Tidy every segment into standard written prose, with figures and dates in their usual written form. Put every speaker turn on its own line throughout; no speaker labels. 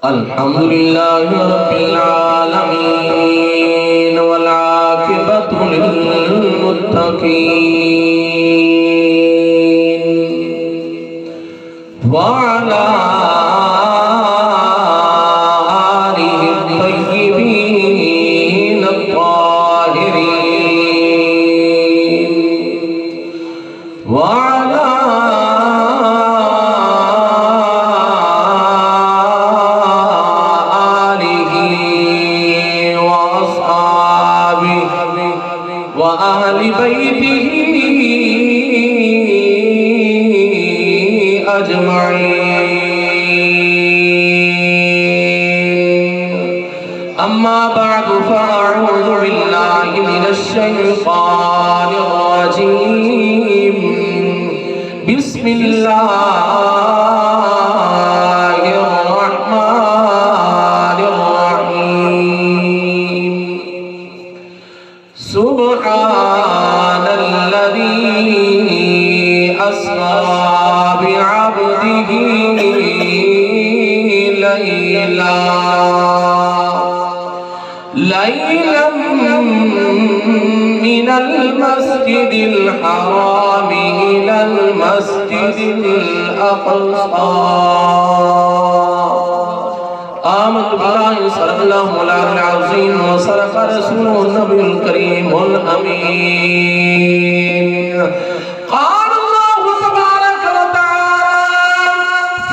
الحمد لله رب العالمين والعاقبة للمتقين وعلى آله الطيبين الطاهرين وعلى وأهل بيته أجمعين أما بعد فأعوذ بالله من الشيطان الرجيم بسم الله الرحمن الرحيم سبحان الذي أسرى بعبده ليلا من المسجد الحرام إلى المسجد الأقصى آمنت بالله صدق الله مولانا العظيم وصدق رسوله النبي الكريم الأمين قال الله تبارك وتعالى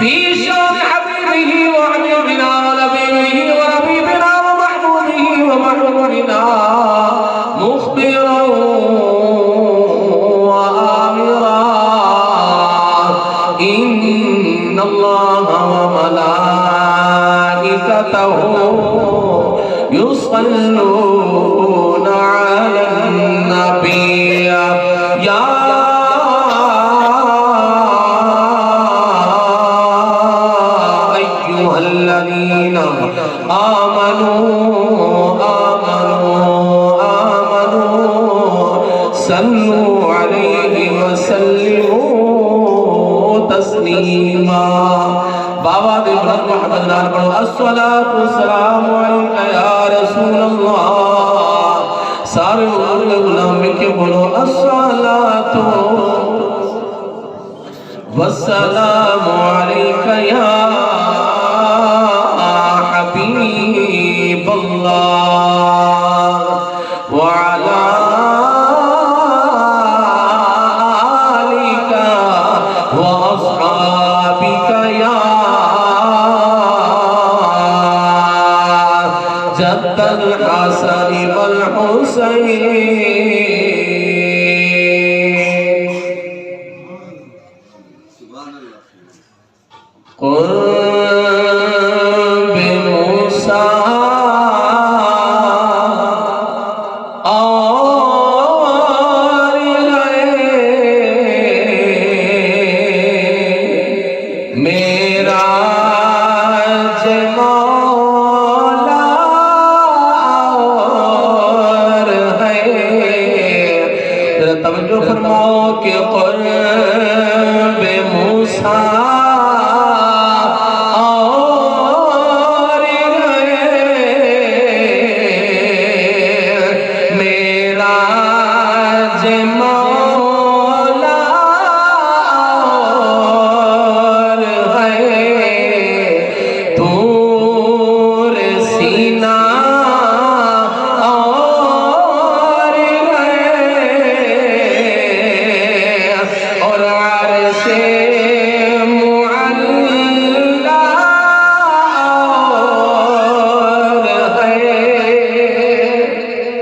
في شأن حبيبه وحبيبنا ونبيه ونبينا ومحبوبه ومحبوبنا مخبرا وآمرا إن الله وملائكته يصلون على النبي يا أيها الذين آمنوا صلوا عليه وسلموا تسليما بابا دیبرت محمد نال پڑھو الصلاة والسلام علیکہ یا رسول اللہ سارے غلام کے بولو الصلاة والسلام علیکہ یا حبیب اللہ وعلا آلک وأصحابک یا جد الحسن والحسین قل بموسیٰ اور میرا توجہ فرماؤ کہ قرب موسیٰ اور میرا مولا اور طور سینہ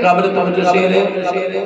قابل توجہ شعر ہے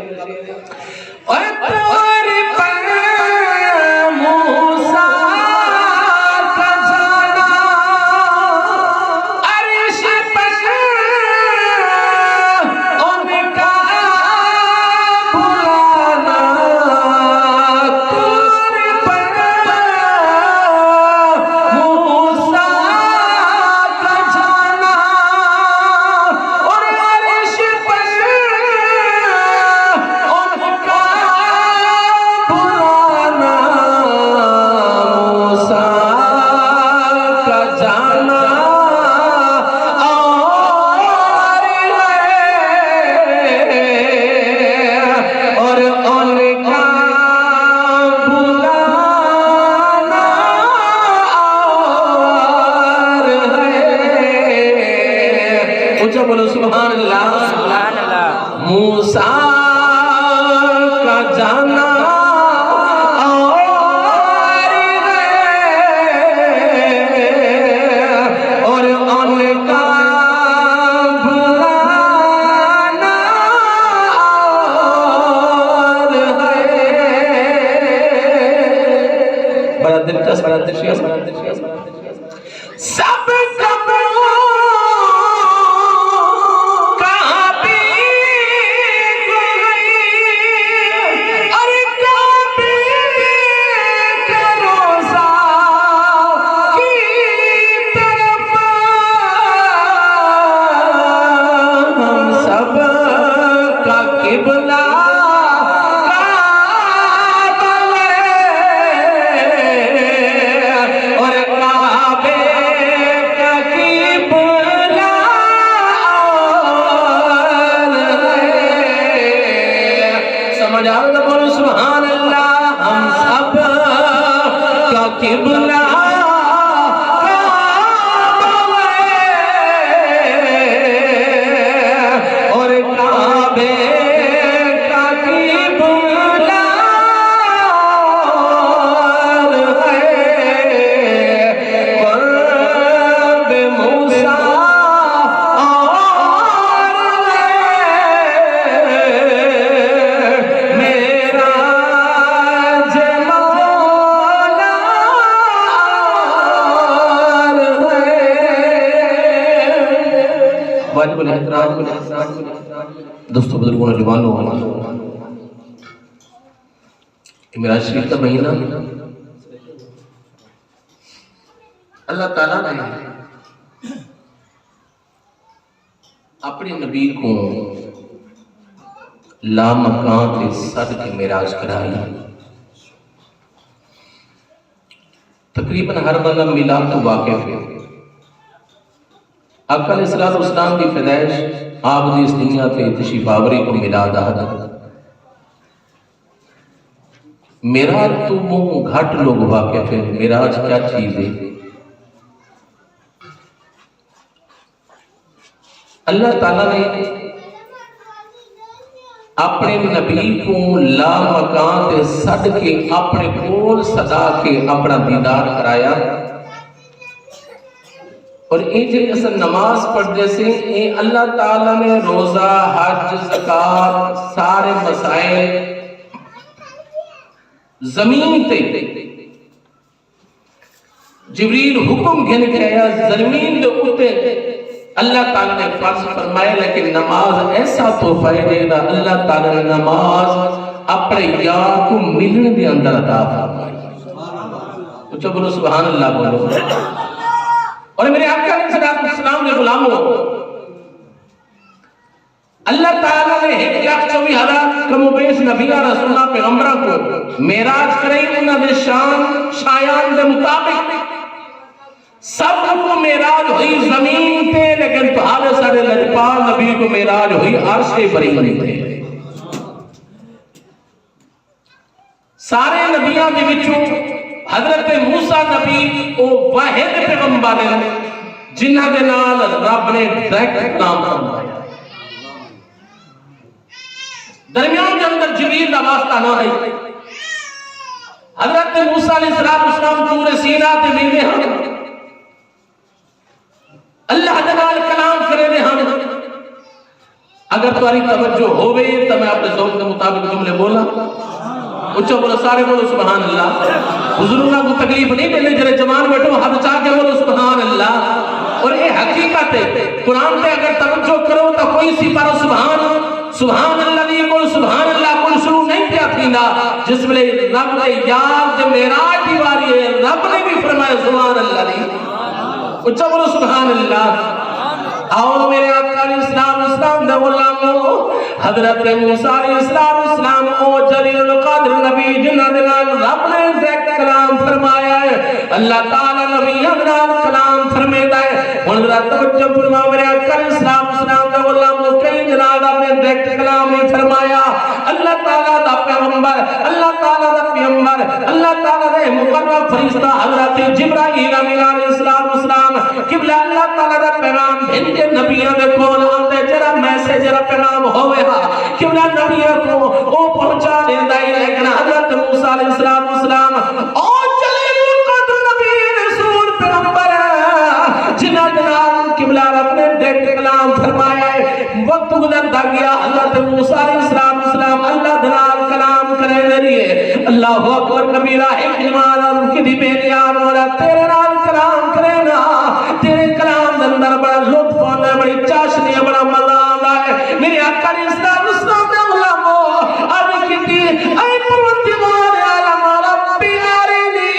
بڑا دلچسپ سب سبحان اللہ ہم سب کا قبلہ اور کعبے کا قبلہ قرب موسیٰ واجب الاحترام دوستو بزرگوں نوجوانوں معراج شریف کا مہینہ اللہ تعالیٰ نے اپنے نبی کو لامکان کے صد کی معراج کرائی. تقریباً ہر بندہ میلاد تو واقف ہے. آقا علیہ السلام کی پیدائش آپ دی اس دنیا تے تشریف آوری کو میلاد آہدا. معراج تو وہ گھٹ لوگ واقف ہے. معراج کیا چیز ہے؟ اللہ تعالیٰ نے اپنے نبی کو لا مکان تے سد کے اپنے کول صدا کے اپنا دیدار کرایا. اور یہ جو اصل نماز پڑھتے سے یہ اللہ تعالیٰ نے روزہ حج زکات سارے مسائل زمین تے جبریل حکم گھن کے آیا زمین دے اوتے اللہ تعالیٰ نے فرض فرمائے. لیکن نماز ایسا تحفہ دے گا اللہ تعالیٰ نے نماز اپنے یار کو ملنے دے اندر عطا فرمائی. تو بولو سبحان اللہ بولو. اور میرے آقا علیہ السلام نے غلاموں اللہ تعالیٰ نے 1,24,000 کم و بیش نبیہ رسولہ پیغمبرہ کو معراج کرائی. انہوں نے شایان دے مطابق سب کو معراج ہوئی زمین تے لیکن تہارے سارے لجپال نبی کو معراج ہوئی عرش برینی تے. سارے نبیاں دے وچوں حضرت موسیٰ نبی او واحد پیغمبر ہیں جنہ دے نال رب نے ڈائریکٹ کلام فرمایا. درمیان کے اندر جبریل دا واسطہ نہ ہے. حضرت موسیٰ علیہ السلام طور سینا تے ملے ہم اللہ دے نال کلام کرے دے ہم. اگر تمہاری توجہ ہوئے تو میں اپنے ذوق کے مطابق جملے بولا. اچھا بولو سارے بولو سبحان اللہ. حضوروں کو تکلیف نہیں دینے جرے جوان بیٹھو حد چاہ کے بولو سبحان اللہ. اور یہ حقیقت ہے قرآن پہ اگر توجہ کرو تو کوئی سی پارو سبحان اللہ نہیں بولو سبحان اللہ بول شروع نہیں کیا تھینا جس میں رب نے یاد جب معراج کی باری ہے رب نے بھی فرمایا سبحان اللہ نہیں. اچھا بولو سبحان اللہ. آؤ میرے آقا علیہ السلام دے غلاموں حضرت موسیٰ علیہ السلام او جلیل القدر نبی جنہ دے نال رب نے ذکر کلام فرمایا ہے. اللہ تعالیٰ نبی نال کلام فرمیدا ہے. ہن ذرا توجہ فرما میرے آقا علیہ السلام دے غلاموں کئی جناب نے ذکر کلام نہیں فرمایا. اللہ تعالیٰ دا پیغمبر اللہ تعالیٰ دا پیغمبر اللہ تعالیٰ دے مقرب فرشتہ حضرت جبرائیل علیہ السلام قبلہ اللہ تعالیٰ دا پیغام بھیج کے نبیوں دے کول آندے جرا میسج جرا پیغام ہوئے ہا قبلہ نبیوں کو او پہنچا دیندا ہے. لیکن حضرت موسیٰ علیہ السلام او جلیل القدر نبی رسول پیغمبر جنہ جناب قبلہ رب نے دیکھ کلام فرمایا ہے. وقت گزرتا گیا حضرت موسیٰ علیہ السلام اللہ دلال کلام کرے لیے اللہ اکبر کبیرہ ایک نماز کی دی بے نیار مولا تیرے نال کلام کرنا تیرے کلام دے اندر بڑا لطف آندا ہے بڑی چاشنی ہے بڑا مزہ آندا ہے میرے آقا علیہ السلام دے علماء عرض کیتی اے پروردگار عالم ربی ارنی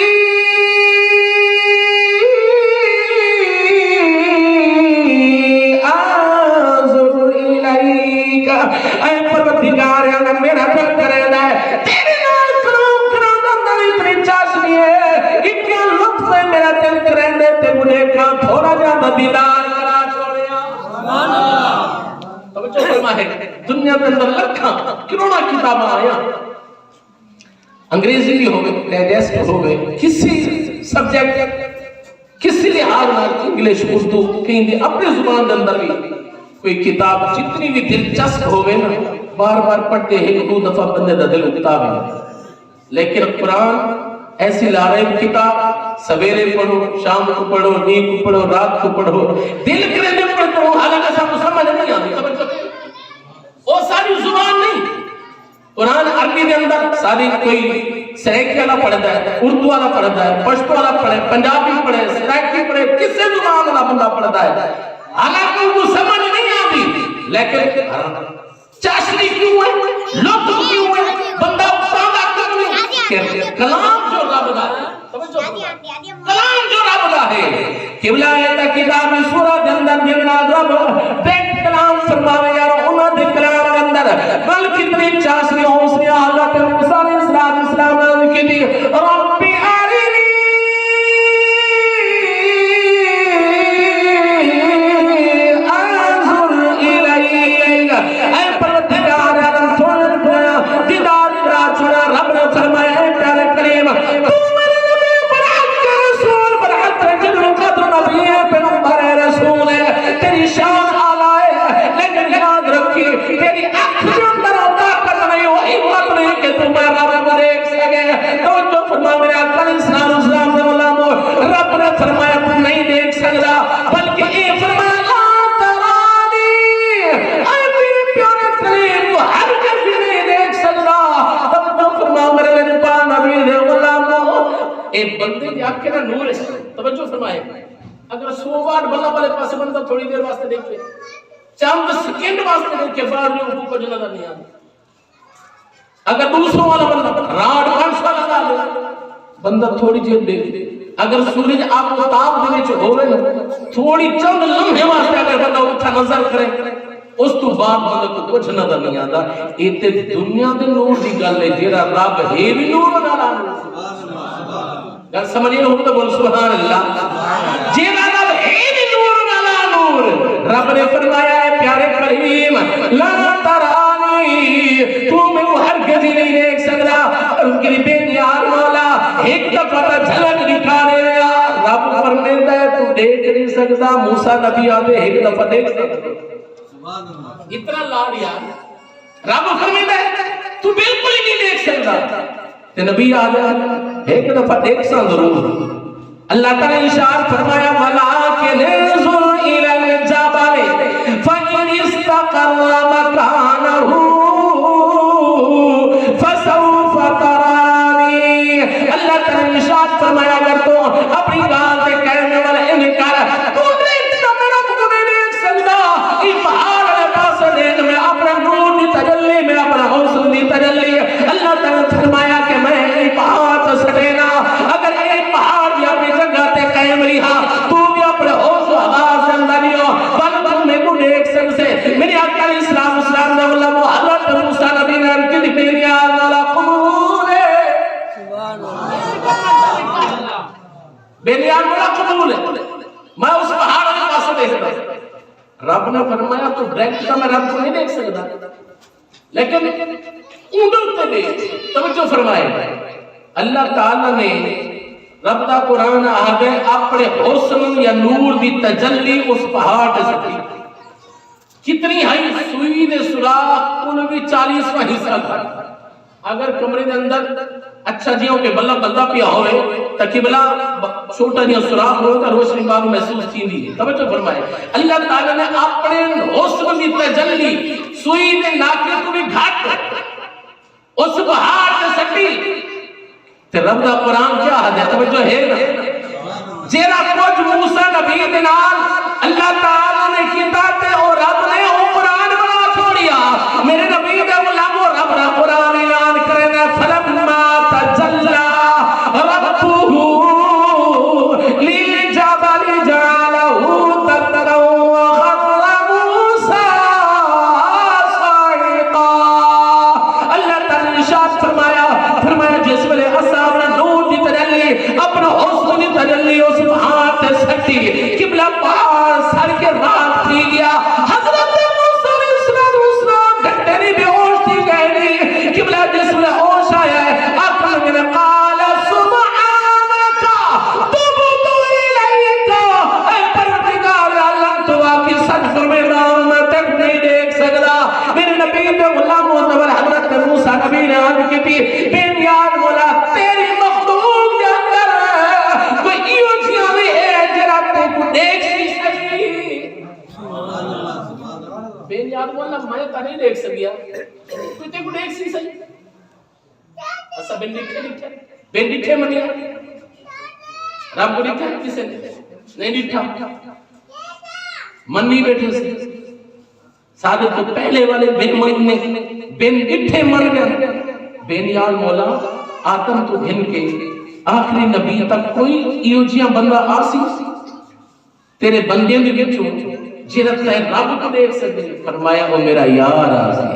انظر الیک اے پروردگار عالم میرا دل کرے ہے تیرے نال کلام کرنا دا اتنی چاشنی ہے اتنا لطف ہے میرا دل کرے تے مجھے کا تھوڑا جا دیدار کرا چھوڑیا سبحان اللہ توجہ فرما ہے دنیا کے اندر لکھاں کروڑا کتاباں آیا انگریزی بھی ہو گئے ڈائجسٹ ہو گئے کسی سبجیکٹ کسی لحاظ نہ انگلش اردو کہیں بھی اپنے زبان کے اندر بھی کوئی کتاب جتنی بھی دلچسپ ہوگی نا بار بار پڑھتے ہیں ایک دو دفعہ بندے دا دل اٹھتا ہے لیکن قرآن ایسی لارب کتاب سویرے پڑھو شام کو پڑھو نیند کو پڑھو رات کو پڑھو دل کرے دل پڑھتے ہو حالانکہ سب سمجھ نہیں آتی وہ ساری زبان نہیں قرآن عربی کے اندر ساری کوئی سریکی والا پڑھتا ہے اردو والا پڑھتا ہے پشتو والا پڑھے پنجابی پڑھے سریکی پڑھے کس سے زبان والا بندہ پڑھتا ہے حالانکہ اردو سمجھ نہیں آتی لیکن چاشنی کیوں ہے لطف کیوں ہے بندہ پاگا کیوں ہے کلام جو رب دا ہے کلام جو رب دا ہے قبلہ ہے کتاب سورہ کے اندر جبنا رب بیٹ کلام فرماوے یار انہاں دے کلام کے اندر بل کتنی چاشنی حوصلے حضرت موسی علیہ السلام نے کی ربی ارنی انظر الیک اے پروردگار عالم سن گویا دیدار کرا چھوڑا رب نے فرمایا اے پیارے کریم تو میرے نبی برحق کے رسول برحق جن قدر نبی ہے پیغمبر ہے رسول ہے تیری شان اعلیٰ ہے لیکن یاد رکھی تیری آنکھ جو اندر طاقت نہیں ہو ہمت نہیں کہ تم رب کو دیکھ سکے تو جو فرما میرے آقا علیہ السلام سے علماء رب نے فرمایا تم نہیں دیکھ سکتا بلکہ یہ فرمایا لا ترانی اے میرے پیارے کریم ہر کسی نہیں دیکھ سکتا تب جو فرما میرے پاک نبی دے علماء اے بندے کی آنکھ کا نور ہے توجہ فرمائے اگر 100 بار بلا والے پاس بندہ تھوڑی دیر واسطے دیکھے چند سیکنڈ واسطے دیکھے باہر جو حقوق کو جنہ نہیں آتا اگر دوسروں والا بندہ راڈ 500 لگا لے بندہ تھوڑی دیر دیکھے اگر سورج آپ کو تاب دینے چھو ہوئے نا تھوڑی چند لمحے واسطے اگر بندہ اٹھا نظر کرے اس تو بعد بندہ کو کچھ نظر نہیں آتا ایتے دنیا دے نور دی گل ہے جیرا رب ہے بھی نور والا گل سمجھے ہو تو بول سبحان اللہ جیرا رب ہے بھی نور والا نور رب نے فرمایا ہے پیارے کریم لا ترانی تو میں ہرگز نہیں دیکھ سکتا ان کی بے نیار مولا ایک دفعہ جھلک دکھا دے رب فرماتا ہے تو دیکھ نہیں سکتا موسیٰ نبی آتے ایک دفعہ دیکھ سکتا اتنا لاڑ یار رب فرماتا ہے تو بالکل ہی نہیں دیکھ سکتا تے نبی آجا ایک دفعہ دیکھ سا ضرور اللہ تعالیٰ نے اشارت فرمایا وَلَٰكِنْ انظُرْ إِلَى الْجَبَلِ فَإِنِ اسْتَقَرَّ مَكَانَهُ فَسَوْفَ تَرَانِي اللہ تعالیٰ نے اشارت فرمایا اگر تو اپنی گال دے کہنے والے انکار تو دیکھتا میرا تو نہیں دیکھ سکتا یہ پہاڑ ہے پاس دیکھ میں اپنا نور دی تجلی میں اپنا حوصل دی تجلی اللہ تعالیٰ نے فرمایا کہ میں یہ پہاڑ تو سٹینا اگر یہ پہاڑ بھی اپنی جگہ تے قائم رہا تو بھی اپنے حوصل آغاز اندر ہی ہو بل تم میں کو دیکھ سکتے میری آقا علیہ السلام نے علماء حضرت موسیٰ نبی نے ان کی بے نیاز والا قبول ہے بے نیاز والا قبول ہے میں اس پہاڑ کے پاس دیکھتا رب نے فرمایا تو ڈائریکٹ کا میں رب کو نہیں دیکھ سکتا لیکن اونڈتے دے توجہ فرمائے اللہ تعالیٰ نے رب دا قرآن آگے اپنے حسن یا نور دی تجلی اس پہاڑ سے سکتی کتنی ہائی سوئی دے سراخ انہوں بھی 40واں حصہ تھا اگر کمرے دے اندر اچھا جیوں کے بلہ بلہ پیا ہوئے تقبلہ چھوٹا جیوں سراخ ہوئے تا روشنی بارو محسوس تھی دی توجہ فرمائے اللہ تعالیٰ نے اپنے حسن دی تجلی سوئی دے ناکے کو بھی گھاٹ اس پہاڑ سے سکتی تے رب دا قرآن کیا حد ہے توجہ ہے نا جیرا کچھ موسیٰ نبی دے نال اللہ تعالیٰ نے کیتا تے اور رب نے وہ قرآن بنا چھوڑیا میرے نبی دے غلام و رب دا قرآن اعلان کرنے فلما تجلا ربه للجبل جعله دكا وخر موسى صعقا اللہ تعالیٰ نے ارشاد فرمایا جس ویلے اصحاب نے نور دی تجلی اپنا حسن دی تجلی اس ہاتھ تے سٹی قبلہ پار سر کے رات تھی گیا حضرت موسیٰ علیہ السلام گھنٹے نہیں بے ہوش تھی گئے قبلہ جس ویلے ہوش آیا ہے آقا نے قال سبحانک تبت الیک اے پروردگار اللہ تو آقی سچ فرمینا میں تک نہیں دیکھ سکتا میرے نبی پہ غلام معتبر حضرت موسیٰ نبی نے آج کی تھی بین یاد مولا تیری مخلوق کے اندر کوئی ایو جیاوی ہے جرا تے کو دیکھ سی سکی بین یاد مولا میں تا نہیں دیکھ سکیا کوئی تے کو دیکھ سی سکی ایسا بین ڈٹھے منیا رب کو ڈٹھا کسے نہیں ڈٹھا منی بیٹھے سے صادق تو پہلے والے بین ڈٹھے مر گئے بین یاد مولا آتم تو گھن کے آخری نبی تک کوئی ایوجیاں بندہ آسی تیرے بندے بھی بچو جیرت ہے رب کو دیکھ سکتے فرمایا وہ میرا یار آسی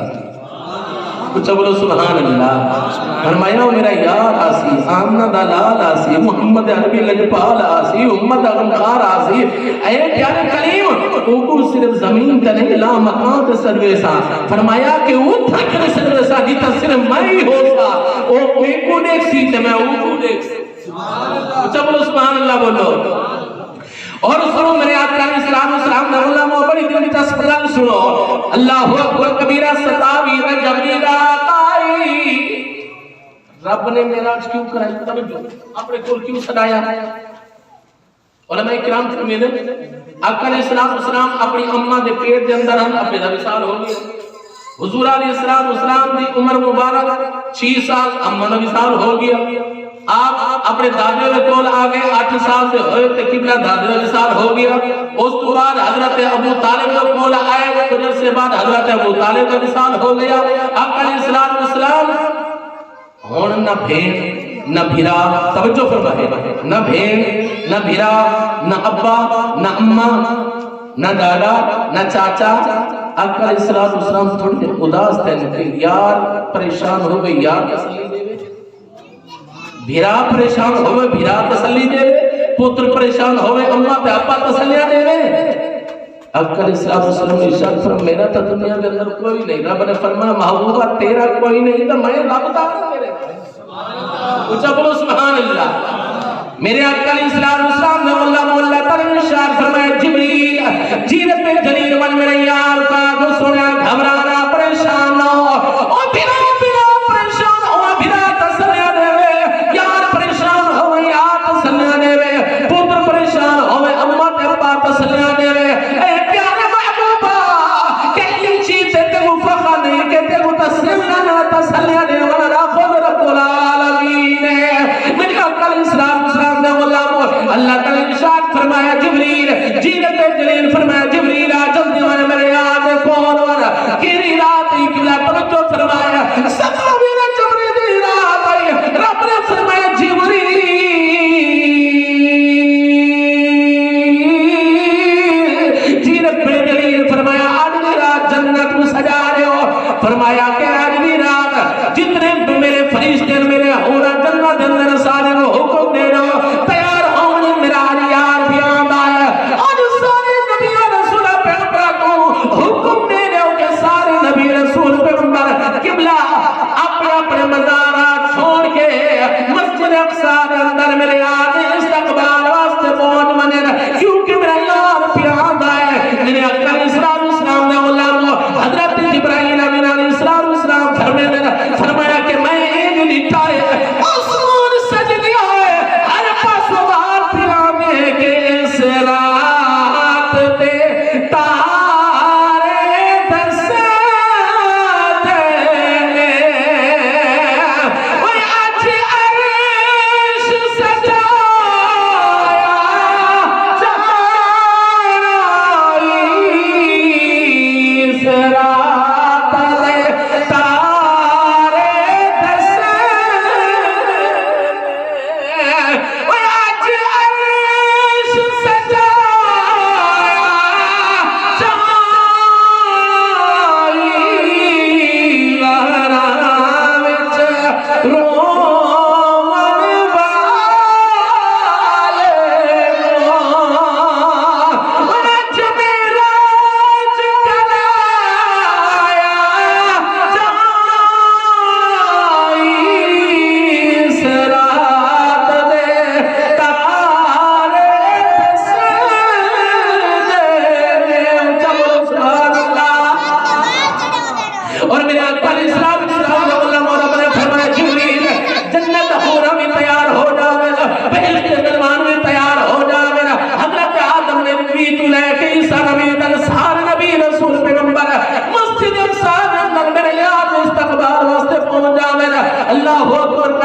کچھ بولو سبحان اللہ فرمایا وہ میرا یار آسی آمنہ دلال آسی محمد عربی لجپال آسی امت اغمخار آسی اے پیارے کلیم اوکو صرف زمین تا نہیں لا مکان تا سرویسا فرمایا کہ وہ تھکر سرویسا جیتا صرف میں ہی ہو سا او ایکو دیکھ سی تے میں اوکو دیکھ سی کچھ بولو سبحان اللہ بولو اور سنو میرے آقا علیہ السلام نے اللہ مو بڑی دلی تسبیح سنو اللہ اکبر کبیرہ ستاویر جمیلہ آئی رب نے معراج کیوں کرائی توجہ اپنے کول کیوں سنایا علماء کرام فرماتے ہیں آقا علیہ السلام اپنی اماں دے پیٹ دے اندر ہم اپنے دا وصال ہو گیا حضور علیہ السلام دی عمر مبارک 6 سال اماں دا وصال ہو گیا آپ اپنے دادے کے کول آگے 8 سال سے ہوئے تے قبلہ دادے کا وصال ہو گیا اس کے بعد حضرت ابو طالب کے کول آئے کچھ سے بعد حضرت ابو طالب کا وصال ہو گیا آقا علیہ السلام ہن نہ بہن نہ بھیرا توجہ فرمائے نہ بہن نہ بھیرا نہ ابا نہ اماں نہ دادا نہ چاچا آقا علیہ السلام تھوڑے اداس تھے کہ یار پریشان ہو گئے یار تسلی دے بھیرا پریشان ہوئے بھیرا تسلی دے پتر پریشان ہوئے اماں پہ ابا تسلیاں دے آقا علیہ السلام نے ارشاد فرمایا میرا تو دنیا کے اندر کوئی نہیں رب نے فرمایا محبوبہ تیرا کوئی نہیں تو میں رب دا میرے اونچا بولو سبحان اللہ میرے آقا علیہ السلام نے اللہ مولا پر ارشاد فرمایا جبریل جیرت پہ جلیل ون میرے یار کا کو سنیا گھبرانا پریشان نہ ہو او بھیرا پریشان ہو بھیرا تسلیاں دے یار پریشان ہو یار تسلیاں دے پتر پریشان ہو اماں تے ابا تسلیاں دے اے پیارے محبوبہ کہیں چیز تے مفخا نہیں کہ تے تسلیاں نہ تسلیاں دے والا خود رب العالمین میرے آقا علیہ السلام نے غلام اللہ تعالی ارشاد فرمایا جبریل جیرت جلیل فرمایا جبریل آ جلدی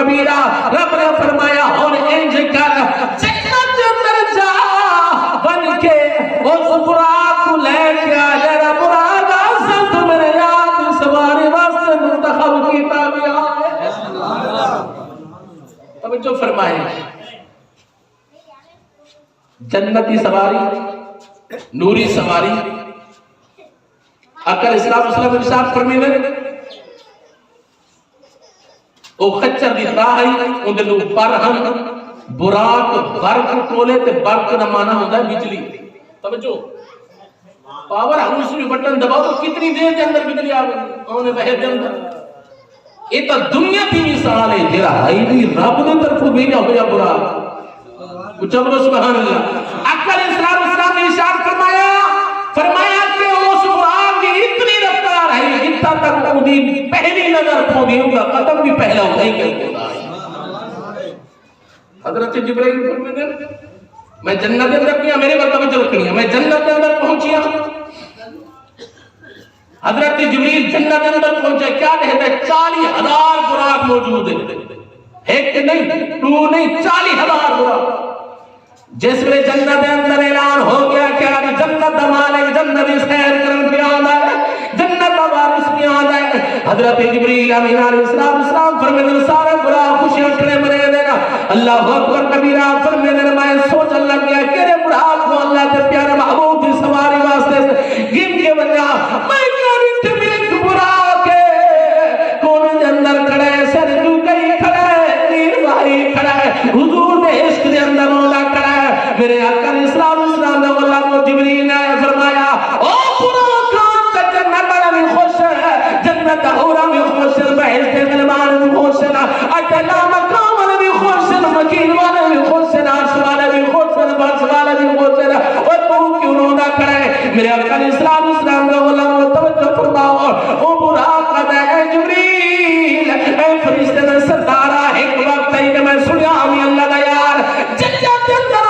کبیرہ. رب نے فرمایا اور انج کر جنت اندر جا بن کے اس براق کو لے کے آ جا. براق اصل تو میرے یاد سواری واسطے منتخب کیتا گیا ہے. توجہ فرمائے جنتی سواری نوری سواری اکل اسلام مسلم ارشاد فرمینے او خچر دی راہی اندر لوگ پرہن براق برق کولے تے برق نہ مانا ہوتا ہے بجلی. توجہ پاور ہاؤس میں بٹن دباؤ تو کتنی دیر کے اندر بجلی آ گئی انہیں بہت دے اندر. یہ تو دنیا کی مثال ہے جرا ہے دی رب نے طرف بھیجا ہویا براق. کچھ بولو سبحان اللہ. اکل اسلام نے ارشاد فرمایا کہ اس براق کی اتنی رفتار ہے اتنا تک اودی پہلی نظر پھودی ہوگا قدم بھی پہلا ہوتا ہی کہ ہوتا ہے. حضرت جبرائیل فرماتے ہیں میں جنت کے اندر گیا میرے پر توجہ رکھنی ہے. میں جنت کے اندر پہنچیا حضرت جبریل جنت کے اندر پہنچے کیا کہتے ہیں 40,000 براق موجود ہیں. ایک نہیں دو نہیں 40,000 براق. جس میں جنت اندر اعلان ہو گیا کہ جنت مالک جنت سیر کرن پہ آندا ہے جنت وارث پہ آندا ہے. حضرت جبریل امین علیہ السلام فرماتے سارے براق خوشیاں کھڑے مرے دے گا. اللہ اکبر کبیرہ فرماتے میں سوچن لگ گیا کہ رے براق کو اللہ کے پیارے محبوب کی سواری واسطے گن کے بنا میں کیا ایک براق ہے کون اندر کھڑا ہے سر تو کہیں کھڑا ہے تیر بھائی کھڑا ہے حضور نے عشق کے اندر مولا کھڑا ہے. میرے آقا اسلام نے اللہ کو جبریل نے فرمایا او براق کا جنت میں خوش ہے جنت ہورا میں خوش ہے بہشت ملمان میں خوش ہے اٹلا مقام میں خوش ہے مکین والے میں خوش ہے عرش والے میں خوش ہے برش والے میں خوش ہے. اور تو کیوں رونا کھڑا ہے میرے آقا اسلام نے اللہ کو توجہ فرماؤ او براق کا جبریل اے فرشتے نے سردارا ایک وقت ہے کہ میں سنیا ہمیں اللہ دا یار جنت کے اندر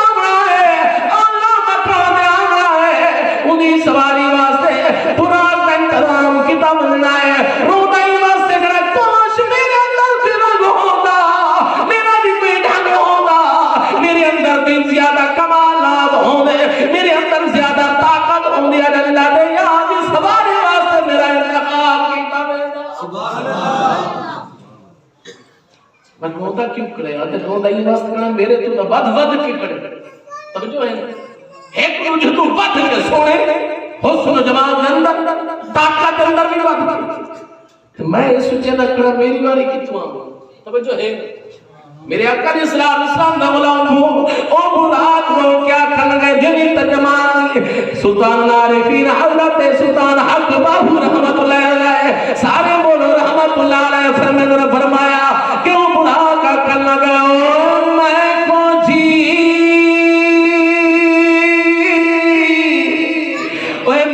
سواری واسطے براق کا انتظام کتا بننا ہے. رونائی واسطے کہنا کاش میرے اندر بھی رنگ ہوگا میرا بھی کوئی ڈھنگ ہوگا میرے اندر بھی زیادہ کمالات ہوں دے میرے اندر زیادہ طاقت ہوں دے اللہ دے یہاں بھی سواری واسطے میرا انتخاب کیتا بنا. سبحان اللہ. من ہوتا کیوں کرے آتے رونائی واسطے کہنا میرے تو ود کی کرے. توجہ ہے ایک مجھے تو بات کے سونے حسن و جمال کے اندر طاقت کے اندر بھی بات میں اس سوچے نہ کرا میری باری کتنا توجہ ہے. میرے آقا اسلام دا غلام ہو او براق ہو کیا کر گئے جنی تجمان سلطان عارفین حضرت سلطان حق باہو رحمت اللہ علیہ سارے بولو رحمت اللہ علیہ فرمایا کیوں براق کا کرنا گئے میں کو جی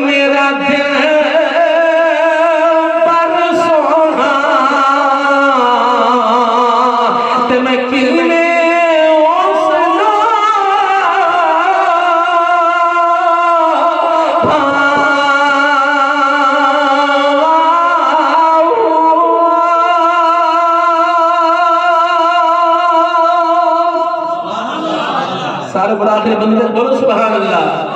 میرا دل پر سونا تے میں کلنے اوسنا سارے بڑا آخری بندے بولو سبحان اللہ.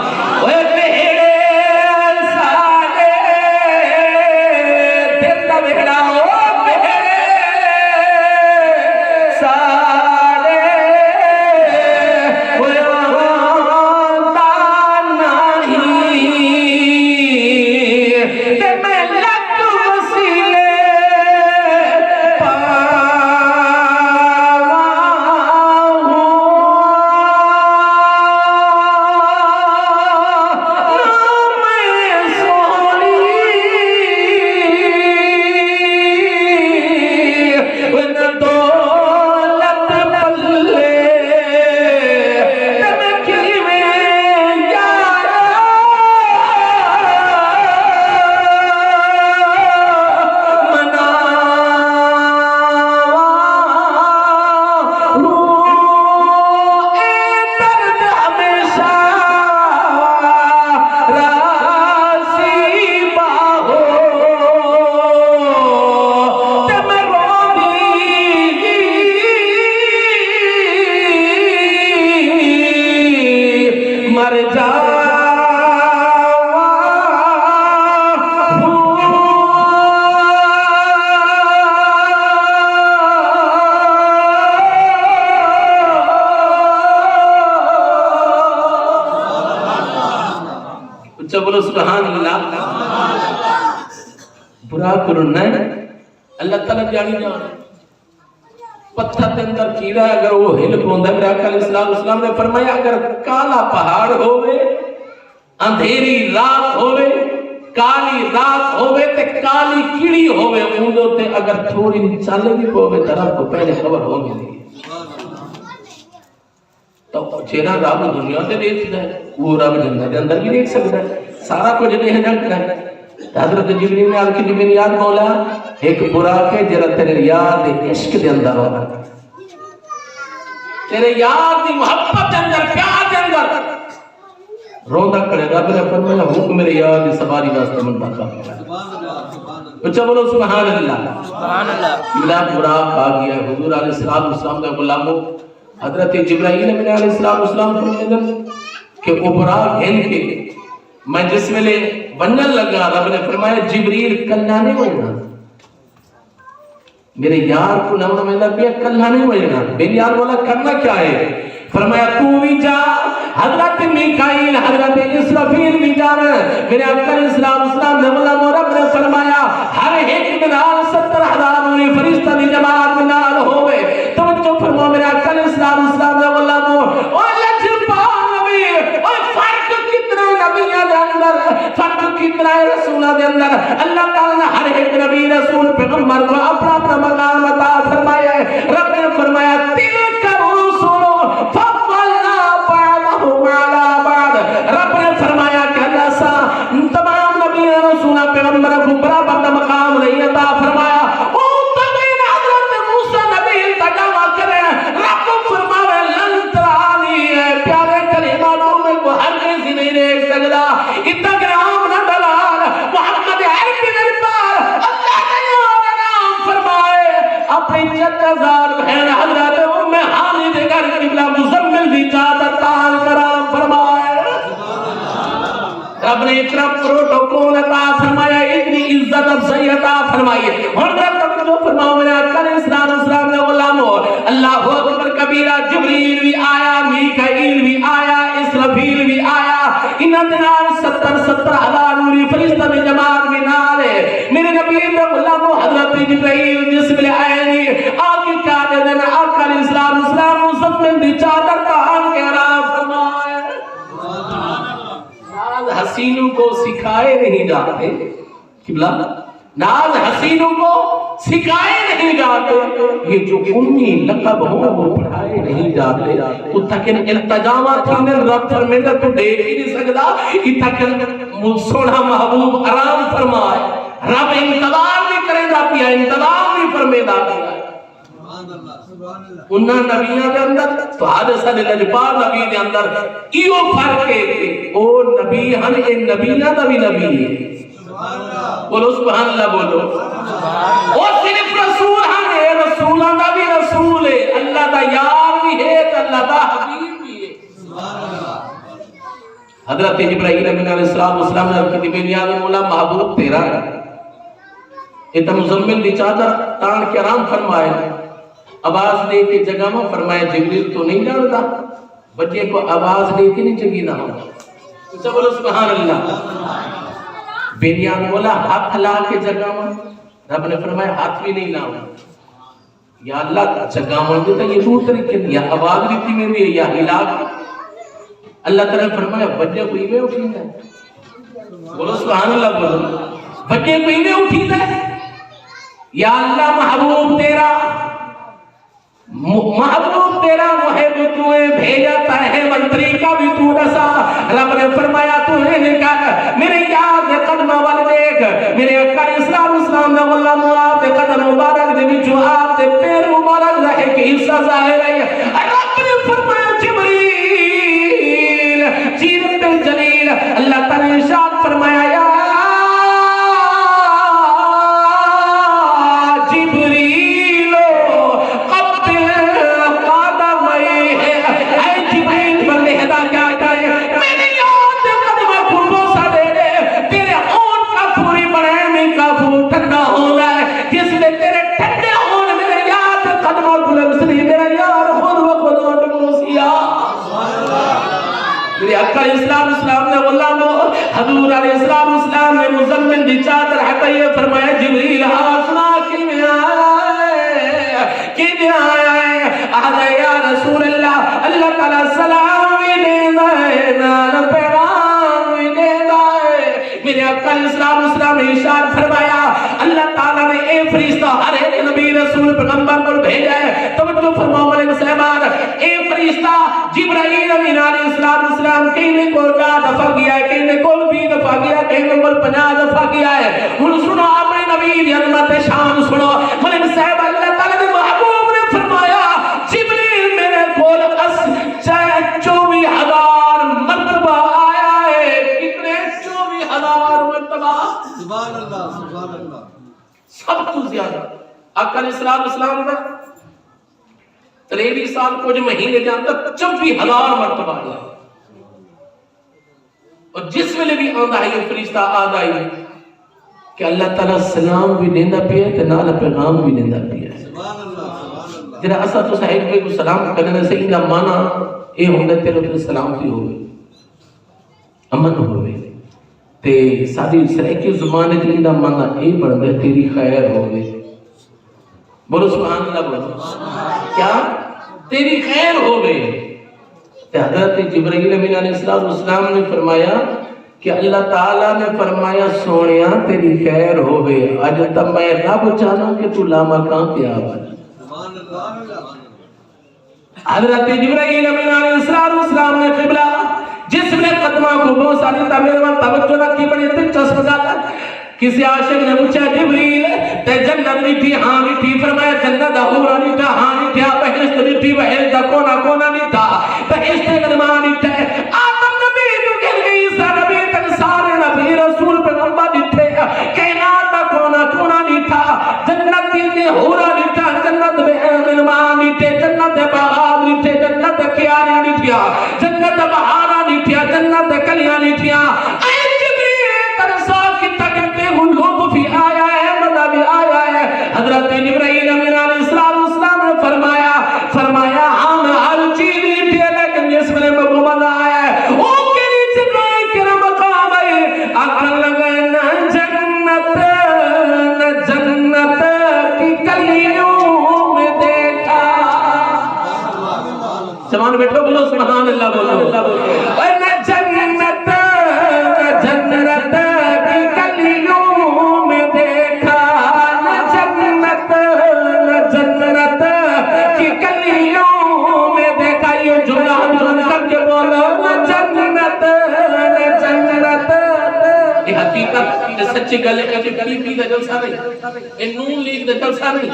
بولو سبحان اللہ. برا کرنا ہے اللہ تعالیٰ جانی جان. پتھر کے اندر کیڑا ہے اگر وہ ہل پوندا ہے. میرے آقا علیہ السلام نے فرمایا اگر کالا پہاڑ ہوئے اندھیری رات ہوئے کالی رات ہوئے تے کالی کیڑی ہوئے اندھوں تے اگر تھوڑی چالے بھی ہوئے طرف کو پہلے خبر ہو گئی. تو چہرہ رب دنیا تے دیکھتا ہے وہ رب جنت کے اندر بھی دیکھ سکتا ہے. سارا کچھ دیکھ جانتا ہے. حضرت جبریل نے عرض کی میری یاد مولا ایک برا کے جرا تیرے یاد عشق دے اندر ہونا تیرے یاد دی محبت دے اندر پیار دے اندر روندہ کھڑے. رب نے فرمایا حکم میرے یاد دی سواری واسطے منتخب ہے. اچھا بولو سبحان اللہ. سبحان اللہ. ملاد براق آ گیا ہے. حضور علیہ السلام نے غلاموں حضرت جبرائیل علیہ السلام فرمایا کہ وہ براق ہن کے میں جس ویلے بنن لگا رب نے فرمایا جبریل کلا نہیں ہونا میرے یار کو نام میں لگیا کلا نہیں ہونا. میرے یار بولا کرنا کیا ہے؟ فرمایا تو بھی جا حضرت میکائیل حضرت اسرافیل بھی جا رہے ہیں. میرے آقا علیہ السلام نے بولا رب نے فرمایا ہر ایک منال 70,000 نوری فرشتہ دی جماعت منال ہوئے. توجہ فرماؤ میرے آقا علیہ السلام نے بولا اوہ لجپا نبی اوہ فرق کتنا نبیوں دے اندر فرق کتنا رسولہ دے اندر. اللہ تعالیٰ نے ہر ایک نبی رسول پیغمبر کو اپنا اپنا مقام عطا فرمایا ہے. رب نے فرمایا تلک الرسل فضلنا بعضهم على بعض. رب نے فرمایا کہ اللہ سا تمام نبی رسول پیغمبر کو برابر مقام نہیں عطا فرمایا. رب نے اتنا پروٹوکول عطا فرمایا اتنی عزت افضائی عطا فرمائی. اور رب جو فرماؤ میرے آقا علیہ السلام نے غلامو اللہ اکبر کبیرہ جبریل بھی آیا میکائیل بھی آیا اسرافیل بھی آیا. انہاں دے نال 70,000 نوری فرشتہ دی جماعت بھی نال ہے. میرے نبی دے غلامو حضرت جبرائیل جس ویلے آئے نہیں آگے کیا دے دن آقا علیہ السلام مزمل دی چادر تان کے آرام فرمائے. ناز حسینوں کو سکھائے نہیں جاتے قبلہ ناز حسینوں کو سکھائے نہیں جاتے. یہ جو امی لقب ہو وہ پڑھائے نہیں جاتے. تو تکن التجامہ تھی رب فرمیدہ تو دیکھ ہی نہیں سکتا. یہ تکن سوڑا محبوب آرام فرمائے. رب انتظار نہیں کرے گا پیا انتظار نہیں فرمیدہ پیا. انہاں نبیوں دے اندر تو حادثہ لجپال نبی دے اندر ایو فرق ہے کہ او نبی ہن اے نبیوں دا بھی نبی ہے. بولو سبحان اللہ بولو. او صرف رسول ہن اے رسولاں دا بھی رسول ہے. اللہ دا یار بھی ہے تے اللہ دا حبیب بھی ہے. حضرت جبرائیل علیہ السلام نے کی دنیا میں مولا محبوب تیرا یہ تو مزمل دی چادر تان کے آرام فرمائے. آواز دے کے جگہ میں فرمایا جبریل تو نہیں جانتا بچے کو آواز دے کے نہیں جگی نہ ہو. بولو سبحان اللہ. بیریان بولا ہاتھ لا کے جگہ میں رب نے فرمایا ہاتھ بھی نہیں لاؤں. یا اللہ جگہ میں دیتا یہ دور طریقے یا آواز دیتی میں بھی یا ہلا کے اللہ تعالیٰ نے فرمایا بچے کو ایویں اٹھی ہے. بولو سبحان اللہ بولو. بچے کو ایویں اٹھی ہے. یا اللہ محبوب تیرا محب تو بھیجا ہے منتری کا بھی تو نسا. رب نے فرمایا تو نے نکال میرے یاد قدمہ وال دیکھ میرے آقا اسلام نے غلام آپ قدم مبارک دے وچوں آپ تے پیر مبارک رہے کہ حصہ ظاہر ہے. رب نے فرمایا جبریل جیرت الجلیل اللہ تعالی نے ارشاد فرمایا یا اسلام نے غلاموں حضور علیہ السلام نے مزمل دی چادر ہٹائی فرمایا جبریل آسنا کی میں آیا ہے آدھا یا رسول اللہ اللہ تعالیٰ سلام بھی دینا ہے نال پیغام بھی دینا ہے میرے آقا علیہ السلام نے ارشاد فرمایا اللہ تعالیٰ نے اے فرشتہ ہر ایک نبی رسول پیغمبر کو بھیجا ہے توجہ فرماؤ علیہ السلام اے فرشتہ جبرائیل امین علیہ السلام کہنے کو 4 دفعہ گیا ہے کہنے کو 20 دفعہ گیا ہے کہنے کو 50 دفعہ گیا ہے ہن سنو اپنے نبی دی عظمت شان سنو ملک صاحب اللہ تعالیٰ نے محبوب نے فرمایا جبریل میرے کول 24,000 مرتبہ آیا ہے کتنے 24,000 مرتبہ
سبحان اللہ سبحان اللہ
سب تو زیادہ آقا علیہ السلام کا 23 سال کو جو مہینے جانتا 24,000 مرتبہ آیا اور جس ویلے بھی آندا ہے یہ فرشتہ آدھا ہے کہ اللہ تعالیٰ سلام بھی دینا پیا ہے نال پیغام بھی دینا پیا ہے
سبحان اللہ
جرا اسا تو صاحب کو سلام کرنے سے ان کا معنی اے ہوندا تیرے تے سلامتی ہوے امن ہوے تے ساری سرائکی زبان دی دا معنی اے بن گیا تیری خیر ہوے بولو سبحان اللہ بولو کیا تیری خیر ہوے تے حضرت جبرائیل امین علیہ السلام نے فرمایا کہ اللہ تعالیٰ نے فرمایا سونیا تیری خیر ہوے اج تک میں رب چاہنا کہ تو لامکان پہ آ
سبحان اللہ
حضرت جبرائیل امین علیہ السلام نے قبلہ جس نے قدمہ کو بہت ساری تعمیر میں توجہ نہ کی بڑی دلچسپ بات کسی عاشق نے پوچھا جبریل تے جنت میٹھی ہاں میٹھی فرمایا جنت حورا میٹھا ہاں میٹھا بہشت میٹھی بہشت کونا کونا میٹھا بہشت گرما میٹھا آدم نبی جو گر گئی سا نبی تک سارے نبی رسول پیغمبر میٹھے کائنات کا کونا کونا میٹھا جنت کی حورا میٹھا جنت گرما میٹھے جنت باغ میٹھے جنت کیارے میٹھیا جنت بہارا میٹھیا جنت کلیاں میٹھیا اے جبریل ترسا کی تکتے لوگ بھی آیا ہے مدہ بھی آیا ہے حضرت جبرائیل امین علیہ السلام نے فرمایا ہم ہر چیز لیتے لیکن جس میں مقبول آیا ہے او کے نیچے کوئی کرا مقام ہے اکھر لگے نہ جنت کی کلیوں میں دیکھا جوان بیٹھو بولو سبحان اللہ بولو اے نہ جنت کی کلیوں میں دیکھا نہ جنت کی کلیوں میں دیکھا یہ جملہ ہم کر کے بولو نہ جنت یہ حقیقت یہ سچی گل ہے کہ پی پی کا جلسہ نہیں یہ نون لیگ کا جلسہ نہیں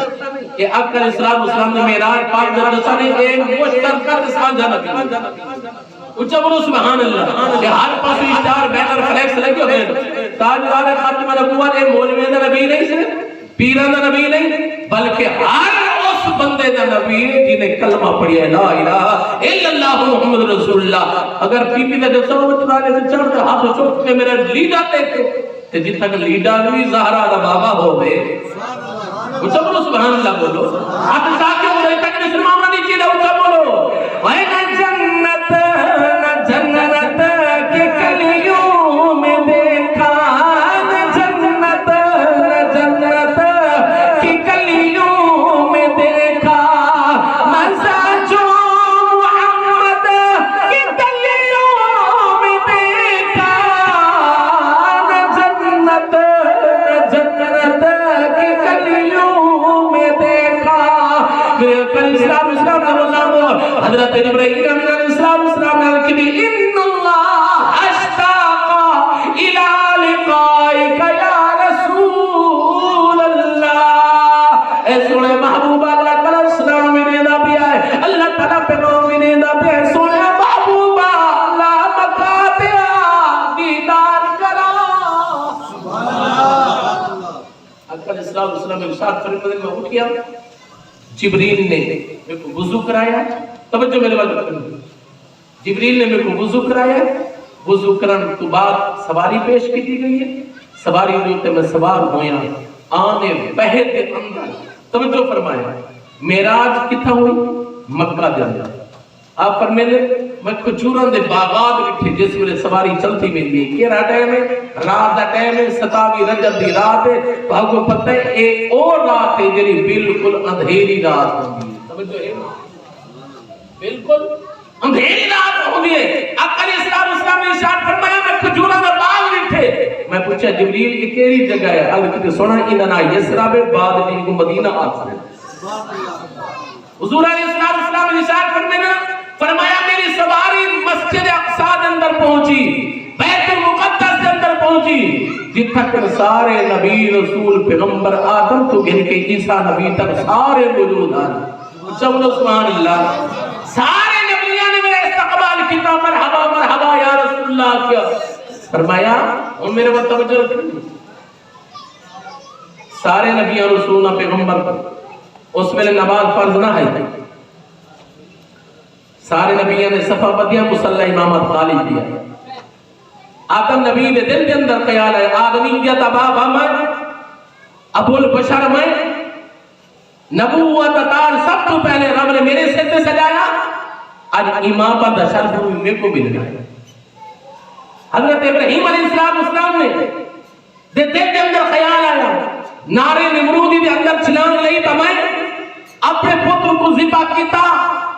یہ آقا علیہ السلام نے معراج پاک کا جلسہ نہیں یہ مشترکہ سانجھا نبی اچھا بولو سبحان اللہ کہ ہر پاس اشتہار بینر فلیکس لگے ہوئے تاجدار خاتم نبوت اے مولوی دا نبی نہیں سے پیران دا نبی نہیں بلکہ ہر اس بندے دا نبی جنہیں کلمہ پڑھیا ہے لا الہ الا اللہ محمد رسول اللہ اگر پی پی دا جلسہ ہوتا ہے تو چڑھتے ہاتھ چوک کے میرا لیڈا دیکھے تو جتنا کہ لیڈا بھی زہرہ دا بابا ہوئے اچھا بولو سبحان اللہ بولو آپ ساتھ کے بولو تک نے سلمامہ نہیں چیدہ اچھا بولو وَإِنَّ جَنَّتَ جنت کی کلیوں میں دیکھا جنت کی کلیوں میں دیکھا مزہ جو محمد کی کلیوں میں دیکھا جنت کی کلیوں میں دیکھا میرے کل اسلام حضرت ابراہیم علیہ السلام نے کہی ان اللہ اشتاق الى لقائک یا رسول اللہ اے سونے محبوب اللہ تعالیٰ السلام میں دا پیا ہے اللہ تعالیٰ پیغام میں دا پیا ہے سونے محبوب اللہ مکاتیا دیدار کرا سبحان اللہ آقا علیہ السلام ارشاد فرماتے ہیں میں اٹھ گیا جبریل نے میرے کو وضو کرایا توجہ میرے والے کرنا جبریل نے میرے کو وضو کرایا وضو کرن تو بعد سواری پیش کی دی گئی ہے سواری ہوتے میں سوار ہویا آنے بہے کے اندر توجہ فرمایا معراج کتھا ہوئی مکہ دے اندر آپ فرمیندے میں کھجوراں دے باغات ڈٹھے جس ویلے سواری چلتی ویندی ہے کیڑا ٹائم ہے رات دا ٹائم ہے 27 رجب دی رات ہے بھاگو پتہ ہے اے او رات ہے جڑی بالکل اندھیری رات ہوندی ہے سمجھو ہے بالکل اندھیری رات ہوندی ہے آقا علیہ السلام نے ارشاد فرمایا میں کھجوراں دا باغ ڈٹھے میں پوچھا جبریل یہ کیڑی جگہ ہے حل کتے سونا اننا یسرب بعد جن کو مدینہ آتا ہے حضور علیہ السلام نے ارشاد فرمایا میری سواری مسجد اقصی اندر پہنچی بیت المقدس کے اندر پہنچی جتھا کر سارے نبی رسول پیغمبر آدم تو گن کے عیسیٰ نبی تک سارے موجود ہیں چلو سبحان اللہ سارے نبیان نے میرا استقبال کیا مرحبا مرحبا یا رسول اللہ کیا فرمایا اور میرے وقت توجہ رکھیں سارے نبیان رسول پیغمبر اس میں نماز فرض نہ ہے سارے نبیوں نے صفہ بدیا مصلی امامت خالد دیا آدم نبی نے دل کے اندر خیال ہے آدمیت ابابا میں ابو البشر میں نبوت تار سب تو پہلے رب نے میرے سے سجایا آج امامت شرف میرے کو مل گیا حضرت ابراہیم علیہ السلام نے دل کے اندر خیال آیا نارے نمرودی دے اندر چھلانگ لئی تو میں اپنے پتر کو ذبح کیتا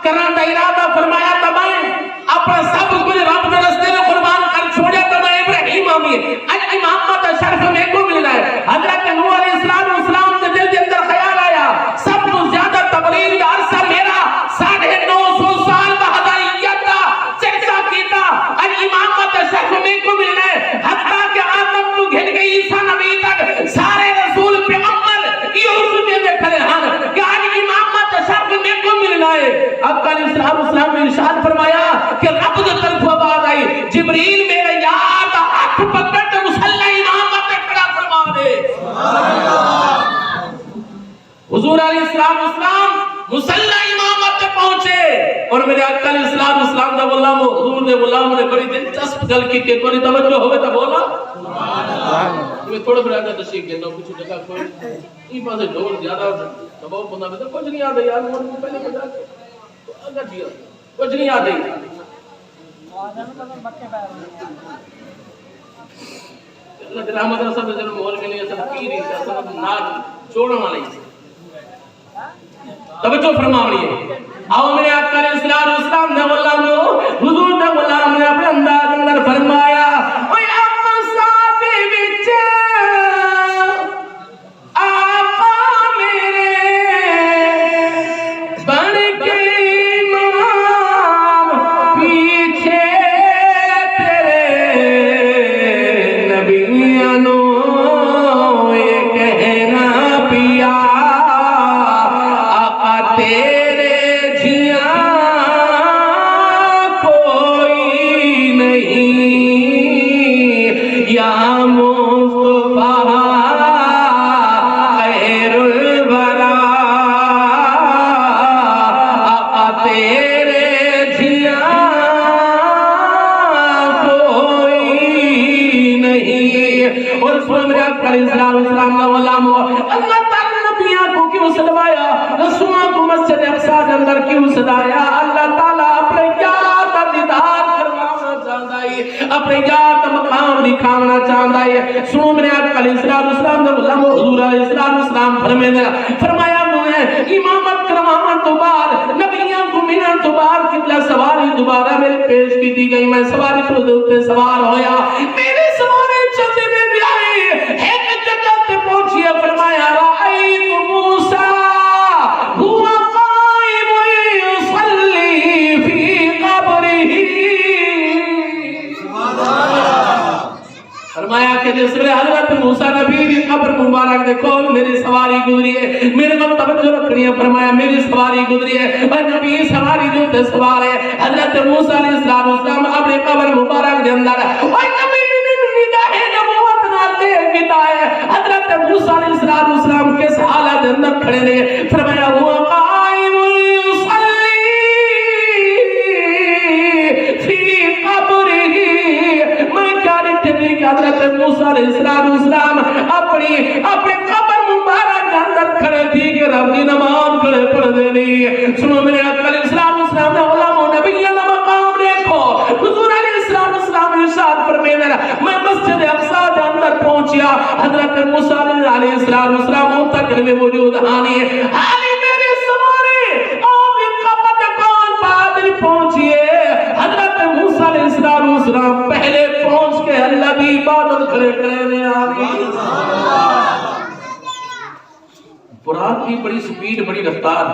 کران دا ارادہ فرمایا تو میں اپنا سب کچھ رب کے راستے میں قربان کر چھوڑیا تو میں ابراہیم آمی آج امامت شرف میں کو مل رہا ہے حضرت نوح علیہ السلام کے دل کے اندر خیال آیا سب تو زیادہ تبلیغ کا عرصہ میرا 950 سال کا ہدایت کا چرچا کیتا آج امامت شرف میں کو مل رہا ہے حتیٰ کہ آدم کو گھن گئی عیسیٰ نبی تک سارے رسول پیغمبر یہ حضور میں کھڑے ہیں کہ آج امامت شرف میں کو مل رہا ہے اب علیہ السلام نے ارشاد فرمایا کہ رب کی طرف آواز آئی جبریل میرے یاد ہاتھ پکڑ کے مصلی امامت پہ کھڑا فرما دے حضور علیہ السلام مصلی امامت پہ پہنچے اور میرے آقا علیہ السلام دا غلام حضور دے غلام نے بڑی دلچسپ گل کی کہ کوئی توجہ ہوے تو بولا میں تھوڑا بڑا کا تشریح کرنا کچھ جگہ کوئی یہ پاسے ڈور زیادہ دباؤ بنا میں تو کچھ نہیں آتا یار مجھ کو پہلے بتا کے اگر دیا کچھ نہیں آتے اللہ تعالی رحمت سے جن مول میں نہیں اصل پیر ہے اصل ناک چھوڑنے والی توجہ فرمائیے آؤ میرے آقا علیہ السلام نے غلام حضور نے غلام نے اپنے انداز اندر فرمایا اوے اپنا ساتھ وچ آقا میرے بن کے امام پیچھے تیرے نبیوں یہ کہنا پیا آقا تیرے جیاں کوئی نہیں یا مصطفیٰ خیر الورا آقا تیرے جیاں کوئی نہیں اور سن میرے آقا علیہ السلام کا غلام اللہ تعالی نبیوں کو کیوں سلوایا رسولوں کو مسجد اقصی کے اندر کیوں سدایا اللہ تعالی اپنے یاد کا دیدار کروانا چاہتا ہے اپنے یاد کا مقام دکھانا چاہتا ہے سنو میرے آقا علیہ السلام نے غلام حضور علیہ السلام فرمایا میں امامت کروانا تو بعد نبیوں کو ملن تو بعد قبلہ سواری دوبارہ میرے پیش کی دی گئی میں سواری پر سوار ہویا میرے سوارے چلتے میں بھی آئی ایک جگہ تے پہنچی فرمایا رأیت موسیٰ ہوا قائم يصلي في قبره فرمایا کہ جس میں حضرت موسیٰ نبی کی قبر مبارک دیکھو میری سواری گزری ہے میرے کو توجہ رکھنی ہے فرمایا میری سواری گزری ہے اور نبی سواری جو تے سوار ہے حضرت موسیٰ علیہ السلام اپنے قبر مبارک کے اندر اور نبی نے نگاہ نبوت نہ لے گتا ہے حضرت موسیٰ علیہ السلام کے حالت اندر کھڑے رہے فرمایا ہوا قائم يصلي في قبره میں کیا لکھتے ہیں کہ حضرت موسیٰ علیہ السلام اپنے قبر مبارک کے اندر کھڑے تھی کہ رب کی نماز کھڑے پڑھ دینی سنو میرے آقا علیہ السلام نے علماء نبی وجود آنی ہے حالی میرے سوارے آپ قبط کون پادر پہنچیے حضرت موسیٰ علیہ السلام پہلے پہنچ کے اللہ بھی عبادت کرے کرنے آنی برات کی بڑی سپیڈ بڑی رفتار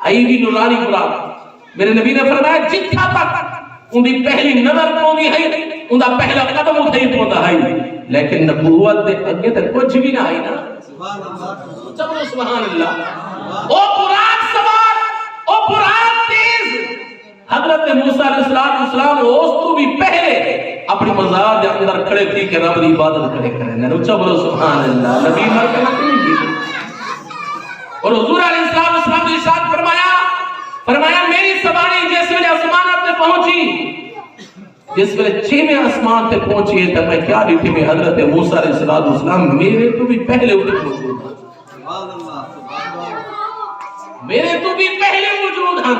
آئی بھی نورانی برات میرے نبی نے فرمایا جتھا تک ان دی پہلی نظر پوندی ہے ان دا پہلا قدم اٹھائی پوندا ہے لیکن نبوت دے اگے تک کچھ بھی نہ آئی نا چلو سبحان اللہ او برات سوار او برات تیز حضرت موسیٰ علیہ السلام اس تو بھی پہلے اپنی مزار دے اندر کھڑے تھی کہ رب دی عبادت کرے کرے اچھا بولو سبحان اللہ نبی مر کے نہیں کی اور حضور علیہ السلام نے ارشاد فرمایا میری سواری جس ویلے آسمانات میں پہنچی جس ویلے 6ویں آسمان تے پہنچی ہے تب میں کیا ڈیٹھی میں حضرت موسیٰ علیہ السلام میرے تو بھی پہلے وجود موجود ہیں میرے تو بھی پہلے موجود ہیں